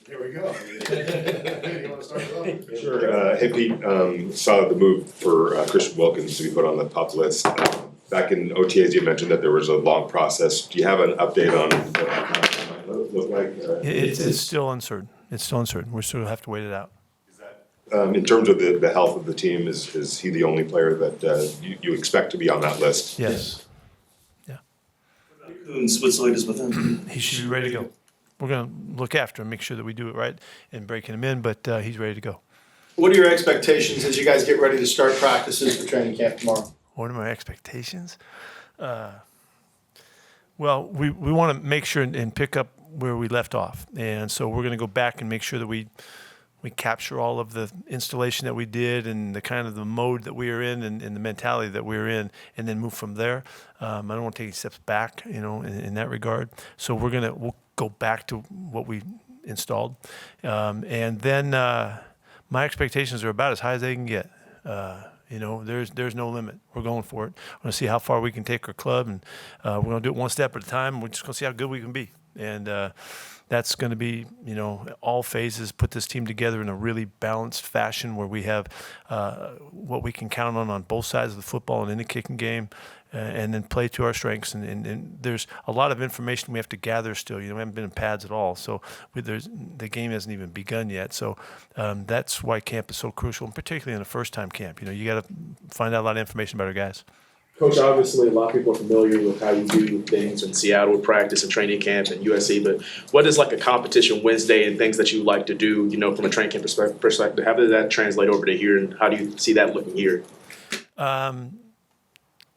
Here we go. You want to start it off? Sure. Hey Pete, saw the move for Christian Wilkins to be put on the PUP list. Back in OTAs, you mentioned that there was a long process. Do you have an update on what that process might look like? It's still uncertain. It's still uncertain. We still have to wait it out. In terms of the health of the team, is he the only player that you expect to be on that list? Yes. What's the latest with him? He should be ready to go. We're going to look after him, make sure that we do it right and breaking him in, but he's ready to go. What are your expectations as you guys get ready to start practices for training camp tomorrow? What are my expectations? Well, we want to make sure and pick up where we left off. And so we're going to go back and make sure that we capture all of the installation that we did and the kind of the mode that we are in and the mentality that we're in, and then move from there. I don't want to take any steps back, in that regard. So we'll go back to what we installed. And then my expectations are about as high as they can get. There's no limit. We're going for it. We're going to see how far we can take our club, and we're going to do it one step at a time. We're just going to see how good we can be. And that's going to be, all phases, put this team together in a really balanced fashion where we have what we can count on both sides of the football and in the kicking game, and then play to our strengths. And there's a lot of information we have to gather still. We haven't been in pads at all, so the game hasn't even begun yet. So that's why camp is so crucial, and particularly in a first-time camp. You got to find out a lot of information about our guys. Coach, obviously a lot of people are familiar with how you do things in Seattle with practice and training camp and USC, but what is like a competition Wednesday and things that you like to do, from a training camp perspective? How does that translate over to here, and how do you see that looking here?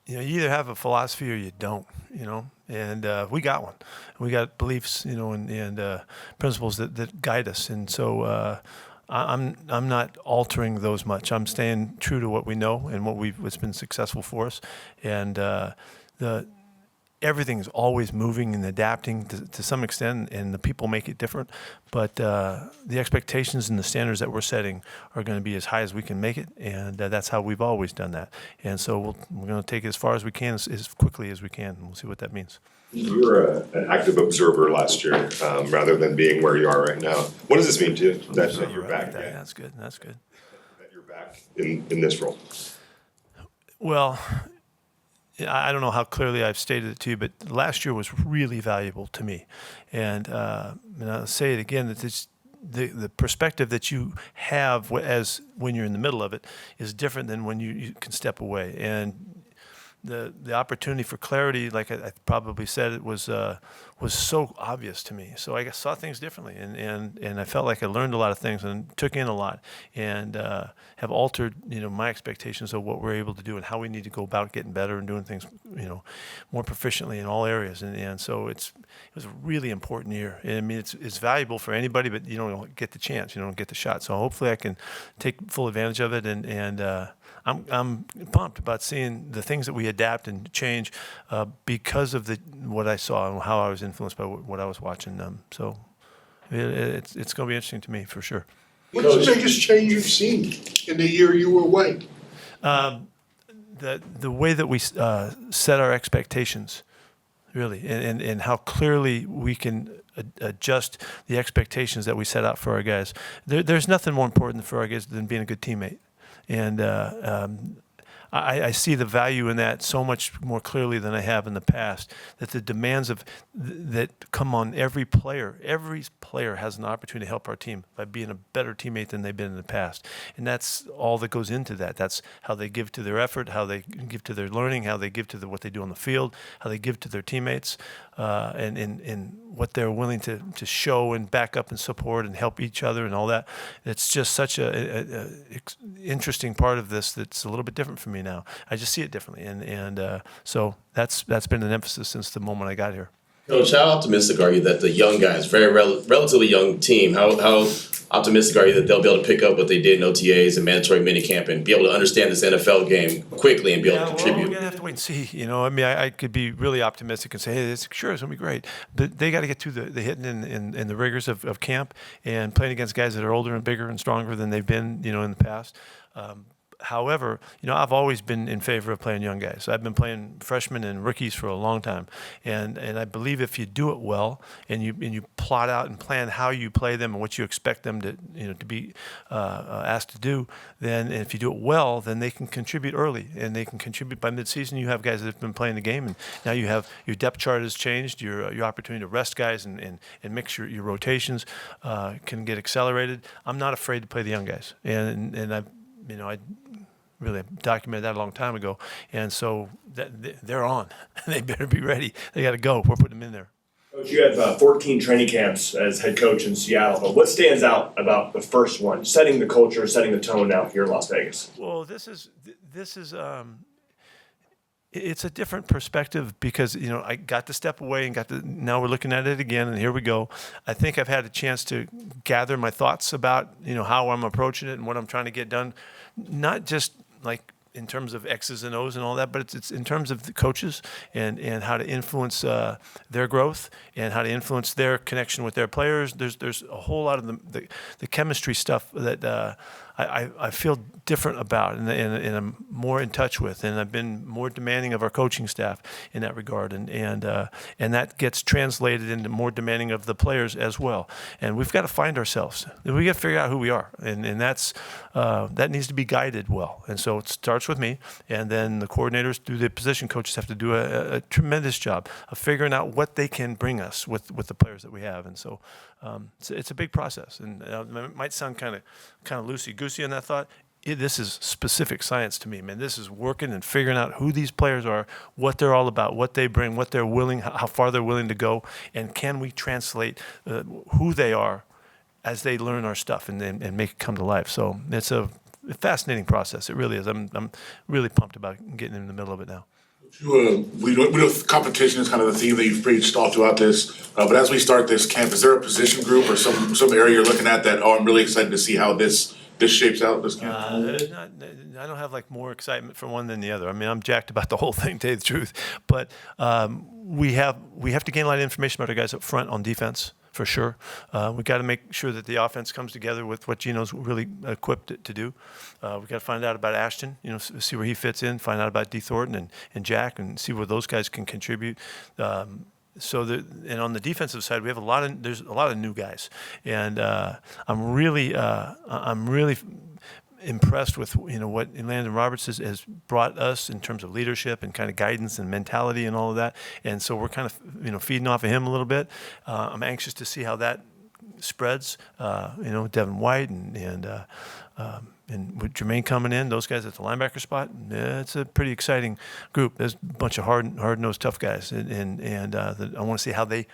You either have a philosophy or you don't, and we got one. We got beliefs, and principles that guide us. And so I'm not altering those much. I'm staying true to what we know and what's been successful for us. And everything is always moving and adapting to some extent, and the people make it different. But the expectations and the standards that we're setting are going to be as high as we can make it, and that's how we've always done that. And so we're going to take it as far as we can, as quickly as we can, and we'll see what that means. You were an active observer last year, rather than being where you are right now. What does this mean to you that you're back? That's good. That's good. That you're back in this role. Well, I don't know how clearly I've stated it to you, but last year was really valuable to me. And I'll say it again, that the perspective that you have as when you're in the middle of it is different than when you can step away. And the opportunity for clarity, like I probably said, it was so obvious to me. So I saw things differently, and I felt like I learned a lot of things and took in a lot, and have altered my expectations of what we're able to do and how we need to go about getting better and doing things more proficiently in all areas. And so it was a really important year. I mean, it's valuable for anybody, but you don't get the chance, you don't get the shot. So hopefully I can take full advantage of it, and I'm pumped about seeing the things that we adapt and change because of what I saw and how I was influenced by what I was watching. So it's going to be interesting to me for sure. What's the biggest change you've seen in the year you were away? The way that we set our expectations, really, and how clearly we can adjust the expectations that we set out for our guys. There's nothing more important for our guys than being a good teammate. And I see the value in that so much more clearly than I have in the past, that the demands that come on every player has an opportunity to help our team by being a better teammate than they've been in the past. And that's all that goes into that. That's how they give to their effort, how they give to their learning, how they give to what they do on the field, how they give to their teammates, and what they're willing to show and back up and support and help each other and all that. It's just such a interesting part of this that's a little bit different for me now. I just see it differently, and so that's been an emphasis since the moment I got here. Coach, how optimistic are you that the young guys, very relatively young team, how optimistic are you that they'll be able to pick up what they did in OTAs and mandatory minicamp and be able to understand this NFL game quickly and be able to contribute? Well, we're going to have to wait and see. I could be really optimistic and say, hey, it's going to be great. But they got to get through the hitting and the rigors of camp and playing against guys that are older and bigger and stronger than they've been, in the past. However, I've always been in favor of playing young guys. I've been playing freshmen and rookies for a long time, and I believe if you do it well and you plot out and plan how you play them and what you expect them to to be asked to do, then if you do it well, then they can contribute early and they can contribute by midseason. You have guys that have been playing the game, and now you have your depth chart has changed. Your opportunity to rest guys and mix your rotations can get accelerated. I'm not afraid to play the young guys, and I really documented that a long time ago, and so they're on. They better be ready. They got to go. We're putting them in there. Coach, you have 14 training camps as head coach in Seattle, but what stands out about the first one, setting the culture, setting the tone now here in Las Vegas? Well, this is it's a different perspective because I got to step away and now we're looking at it again, and here we go. I think I've had a chance to gather my thoughts about how I'm approaching it and what I'm trying to get done, not just like in terms of X's and O's and all that, but it's in terms of the coaches and how to influence their growth and how to influence their connection with their players. There's a whole lot of the chemistry stuff that I feel different about and I'm more in touch with, and I've been more demanding of our coaching staff in that regard, and that gets translated into more demanding of the players as well. And we've got to find ourselves. We got to figure out who we are, and that's that needs to be guided well. And so it starts with me, and then the coordinators through the position coaches have to do a tremendous job of figuring out what they can bring us with the players that we have. And so it's a big process, and it might sound kind of loosey-goosey on that thought. This is specific science to me, man. This is working and figuring out who these players are, what they're all about, what they bring, what they're willing, how far they're willing to go, and can we translate who they are as they learn our stuff and make it come to life. So it's a fascinating process. It really is. I'm really pumped about getting in the middle of it now. We know competition is kind of the theme that you've preached all throughout this, but as we start this camp, is there a position group or some area you're looking at that, I'm really excited to see how this shapes out this camp? I don't have like more excitement for one than the other. I mean, I'm jacked about the whole thing, to tell you the truth. But we have to gain a lot of information about our guys up front on defense, for sure. We've got to make sure that the offense comes together with what Gino's really equipped to do. We've got to find out about Ashton, see where he fits in, find out about D. Thornton and Jack, and see where those guys can contribute. And on the defensive side, there's a lot of new guys, and I'm really impressed with what Landon Roberts has brought us in terms of leadership and kind of guidance and mentality and all of that. And so we're kind of feeding off of him a little bit. I'm anxious to see how that spreads. Devin White and with Jermaine coming in, those guys at the linebacker spot, it's a pretty exciting group. There's a bunch of hard-nosed, tough guys, and I want to see how they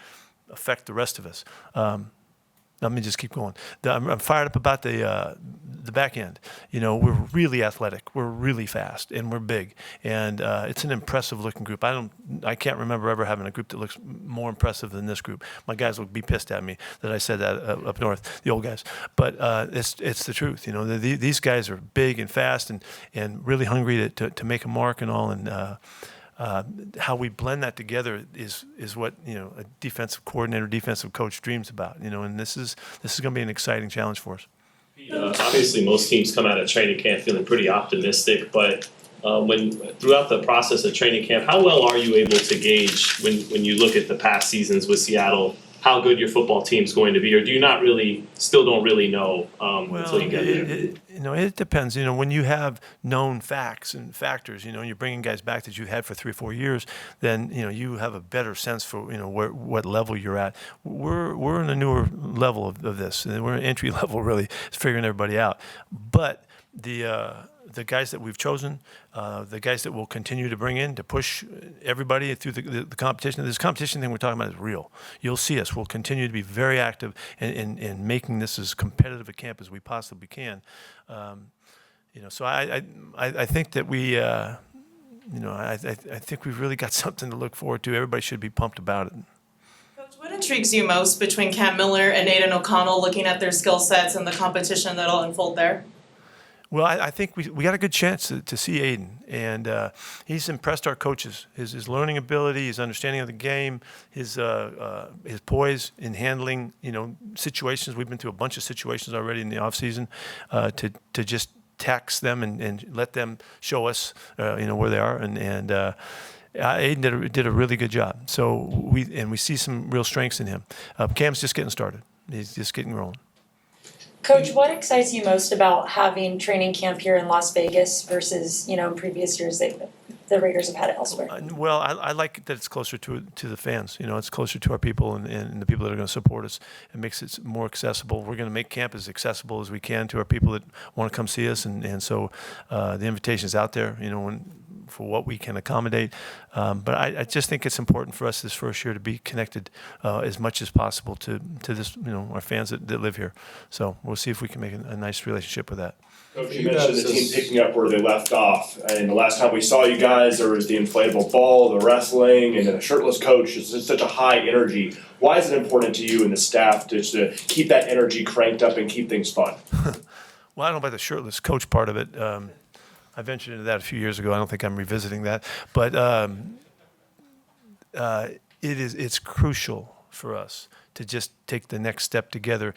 affect the rest of us. Let me just keep going. I'm fired up about the back end. We're really athletic, we're really fast, and we're big, and it's an impressive looking group. I can't remember ever having a group that looks more impressive than this group. My guys will be pissed at me that I said that up north, the old guys, but it's the truth. These guys are big and fast and really hungry to make a mark and all, and how we blend that together is what a defensive coordinator, defensive coach dreams about. And this is going to be an exciting challenge for us. Obviously, most teams come out of training camp feeling pretty optimistic, but when throughout the process of training camp, how well are you able to gauge when you look at the past seasons with Seattle, how good your football team's going to be, or do you still don't really know until you get there? It depends. When you have known facts and factors, you're bringing guys back that you've had for 3 or 4 years, then you have a better sense for what level you're at. We're in a newer level of this, and we're an entry level really, figuring everybody out. But the guys that we've chosen, the guys that we'll continue to bring in to push everybody through the competition. This competition thing we're talking about is real. You'll see us. We'll continue to be very active in making this as competitive a camp as we possibly can. So I think that we, I think we've really got something to look forward to. Everybody should be pumped about it. Coach, what intrigues you most between Cam Miller and Aiden Okonell, looking at their skill sets and the competition that'll unfold there? Well, I think we got a good chance to see Aiden, and he's impressed our coaches. His learning ability, his understanding of the game, his poise in handling situations. We've been through a bunch of situations already in the off season to just tax them and let them show us, where they are. And Aiden did a really good job. So we see some real strengths in him. Cam's just getting started. He's just getting rolling. Coach, what excites you most about having training camp here in Las Vegas versus, in previous years the Raiders have had it elsewhere? Well, I like that it's closer to the fans. It's closer to our people and the people that are going to support us. It makes it more accessible. We're going to make camp as accessible as we can to our people that want to come see us. And so the invitation is out there, for what we can accommodate. But I just think it's important for us this first year to be connected as much as possible to this, our fans that live here. So we'll see if we can make a nice relationship with that. Coach, you mentioned the team picking up where they left off, and the last time we saw you guys, there was the inflatable ball, the wrestling, and then a shirtless coach. It's just such a high energy. Why is it important to you and the staff to keep that energy cranked up and keep things fun? Well, I don't know about the shirtless coach part of it. I ventured into that a few years ago. I don't think I'm revisiting that, but it's crucial for us to just take the next step together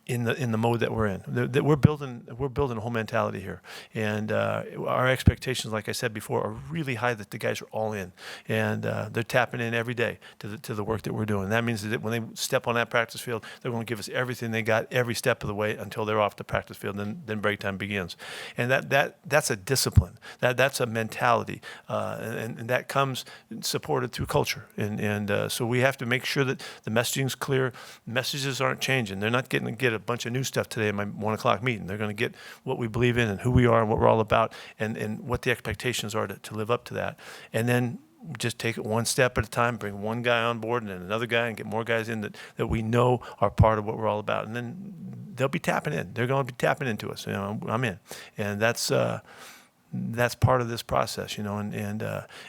in the mode that we're in. That we're building a whole mentality here, and our expectations, like I said before, are really high. That the guys are all in, and they're tapping in every day to the work that we're doing. That means that when they step on that practice field, they're going to give us everything they got every step of the way until they're off the practice field. Then break time begins, and that's a discipline. That's a mentality, and that comes supported through culture. And so we have to make sure that the messaging's clear. Messages aren't changing. They're not getting to get a bunch of new stuff today in my 1 o'clock meeting. They're going to get what we believe in and who we are and what we're all about and what the expectations are to live up to that. And then just take it one step at a time, bring one guy on board and then another guy and get more guys in that we know are part of what we're all about. And then they'll be tapping in. They're going to be tapping into us. I'm in. And that's part of this process, and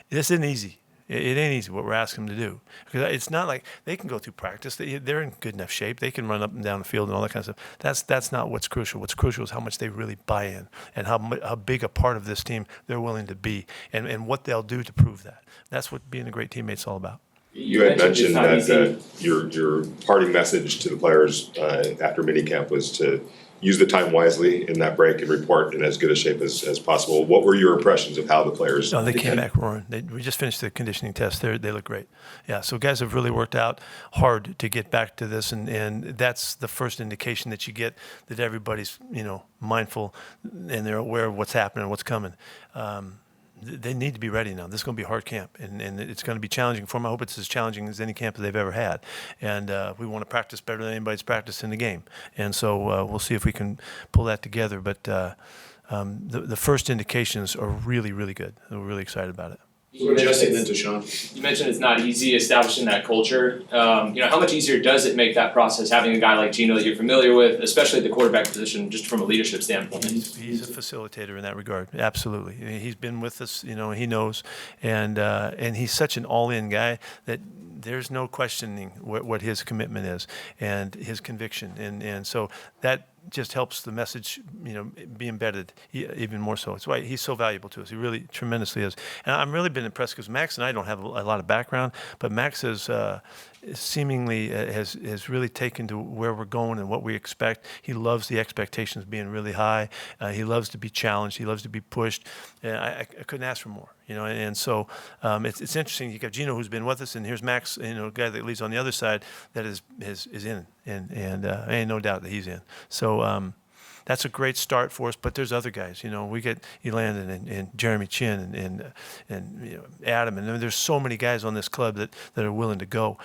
this isn't easy. It ain't easy what we're asking them to do, because it's not like they can go through practice. They're in good enough shape. They can run up and down the field and all that kind of stuff. That's not what's crucial. What's crucial is how much they really buy in and how big a part of this team they're willing to be and what they'll do to prove that. That's what being a great teammate's all about. You had mentioned that your parting message to the players after minicamp was to use the time wisely in that break and report in as good a shape as possible. What were your impressions of how the players? No, they came back roaring. We just finished the conditioning test. They look great. Yeah, so guys have really worked out hard to get back to this, and that's the first indication that you get that everybody's mindful and they're aware of what's happening, what's coming. They need to be ready now. This is going to be a hard camp, and it's going to be challenging for them. I hope it's as challenging as any camp that they've ever had. And we want to practice better than anybody's practiced in the game. And so we'll see if we can pull that together. But the first indications are really, really good. We're really excited about it. You mentioned it's not easy establishing that culture. How much easier does it make that process having a guy like Gino that you're familiar with, especially at the quarterback position, just from a leadership standpoint? He's a facilitator in that regard. Absolutely. He's been with us. He knows, and he's such an all-in guy that there's no questioning what his commitment is and his conviction, and so that just helps the message, be embedded even more so. It's why he's so valuable to us. He really tremendously is. And I've really been impressed because Max and I don't have a lot of background, but Max has seemingly has really taken to where we're going and what we expect. He loves the expectations being really high. He loves to be challenged. He loves to be pushed. I couldn't ask for more, and so it's interesting. You got Gino, who's been with us, and here's Max, a guy that leads on the other side that is in, and ain't no doubt that he's in. So that's a great start for us. But there's other guys. We get Elandon and Jeremy Chin and Adam, and there's so many guys on this club that are willing to go.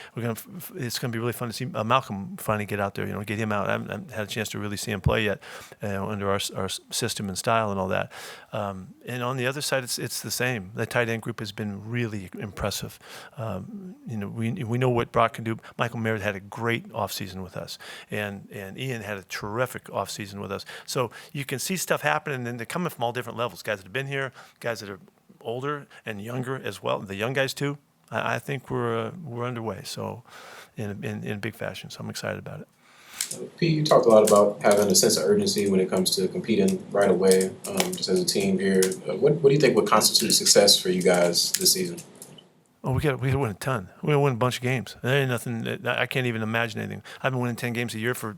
It's gonna be really fun to see Malcolm finally get out there. Get him out. I haven't had a chance to really see him play yet under our system and style and all that. And on the other side, it's the same. The tight end group has been really impressive. We know what Brock can do. Michael Merritt had a great offseason with us, and Ian had a terrific offseason with us. So you can see stuff happening, and they're coming from all different levels. Guys that have been here, guys that are older and younger as well. The young guys too. I think we're underway. So in big fashion. So I'm excited about it. Pete, you talked a lot about having a sense of urgency when it comes to competing right away, just as a team here. What do you think would constitute success for you guys this season? Oh, we got to win a ton. We got to win a bunch of games. There ain't nothing. I can't even imagine anything. I've been winning 10 games a year for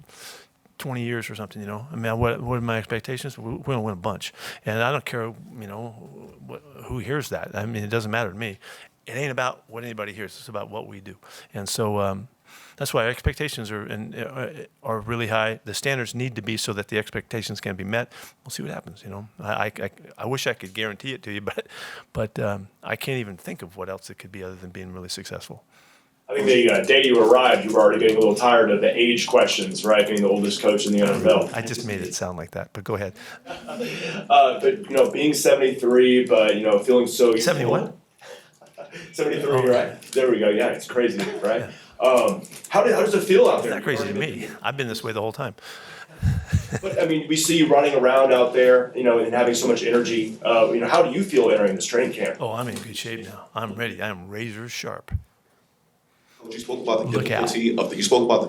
20 years or something, you know. I mean, what are my expectations? We're going to win a bunch. And I don't care, you know, who hears that. I mean, it doesn't matter to me. It ain't about what anybody hears. It's about what we do. And so that's why our expectations are really high. The standards need to be so that the expectations can be met. We'll see what happens, you know. I wish I could guarantee it to you, but I can't even think of what else it could be other than being really successful. I think the day you arrived, you were already getting a little tired of the age questions, right? Being the oldest coach in the NFL. I just made it sound like that, but go ahead. But you know, being 73, but you know, feeling so 71? 73, Oh, right? There we go. Yeah, it's crazy, right? How does it feel out It's there? not crazy to me. I've been this way the whole time. But I mean, we see you running around out there, you know, and having so much energy. You know, how do you feel entering this training camp? Oh, I'm in good shape now. I'm ready. I am razor sharp. You spoke about the Look out.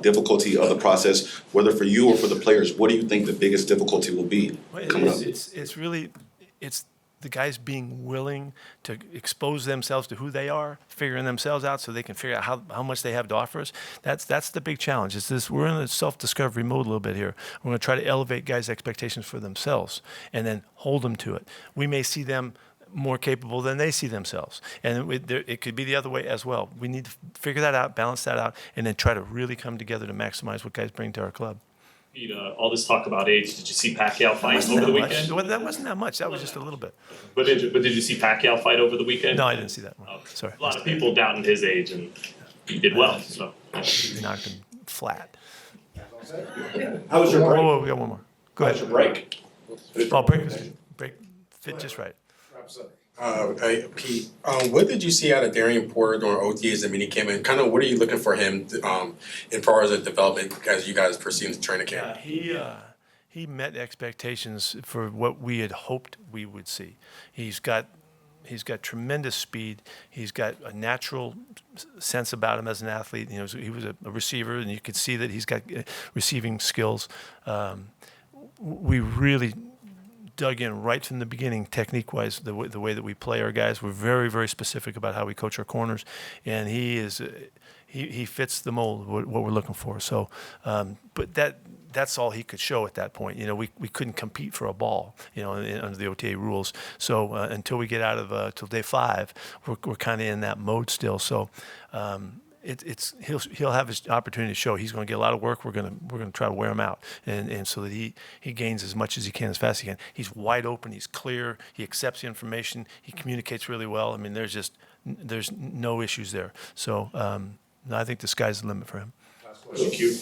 difficulty of the process, whether for you or for the players. What do you think the biggest difficulty will be coming up? It's really the guys being willing to expose themselves to who they are, figuring themselves out so they can figure out how much they have to offer us. That's the big challenge. We're in a self-discovery mode a little bit here. We're going to try to elevate guys' expectations for themselves and then hold them to it. We may see them more capable than they see themselves. And it could be the other way as well. We need to figure that out, balance that out, and then try to really come together to maximize what guys bring to our club. Pete, all this talk about age, did you see Pacquiao fight over the weekend? Well, that wasn't that much. That was just a little bit. But did you see Pacquiao fight over the weekend? No, I didn't see that one. Okay. Sorry. A lot of people doubting his age, and he did well, so. We knocked him flat. How was your break? Whoa, we got one more. Go How was ahead. your break? Oh, break fit just right. Pete, what did you see out of Darian Porter during OTAs and minicamp, and kind of what are you looking for him in far as a development as you guys proceed into training camp? He met expectations for what we had hoped we would see. He's got tremendous speed. He's got a natural sense about him as an athlete. You know, he was a receiver, and you could see that he's got receiving skills. We really dug in right from the beginning, technique-wise, the way that we play our guys. We're very, very specific about how we coach our corners, and he fits the mold, what we're looking for. So, but that's all he could show at that point. You know, we couldn't compete for a ball, you know, under the OTA rules. So until we get out of till day 5, we're kind of in that mode still. So. He'll have his opportunity to show. He's going to get a lot of work. We're going to try to wear him out, and so that he gains as much as he can, as fast as he can. He's wide open. He's clear. He accepts the information. He communicates really well. I mean, there's no issues there. So I think the sky's the limit for him.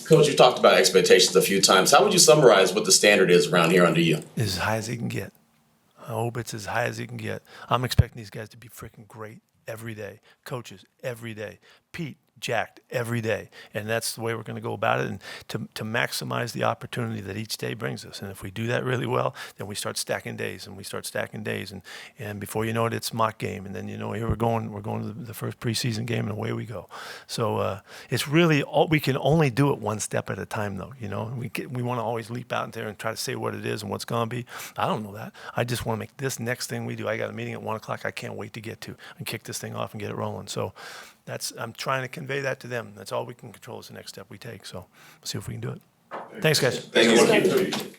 Coach, you talked about expectations a few times. How would you summarize what the standard is around here under you? As high as he can get. I hope it's as high as he can get. I'm expecting these guys to be freaking great every day. Coaches every day. Pete, jacked every day, and that's the way we're going to go about it, and to maximize the opportunity that each day brings us. And if we do that really well, then we start stacking days, and before you know it, it's mock game, and then, you know, here we're going to the first preseason game, and away we go. So it's really we can only do it one step at a time, though. You know, we want to always leap out there and try to say what it is and what's going to be. I don't know that. I just want to make this next thing we do. I got a meeting at 1:00. I can't wait to get to and kick this thing off and get it rolling. So I'm trying to convey that to them. That's all we can control is the next step we take. So we'll see if we can do it. Thanks, guys. Thank you.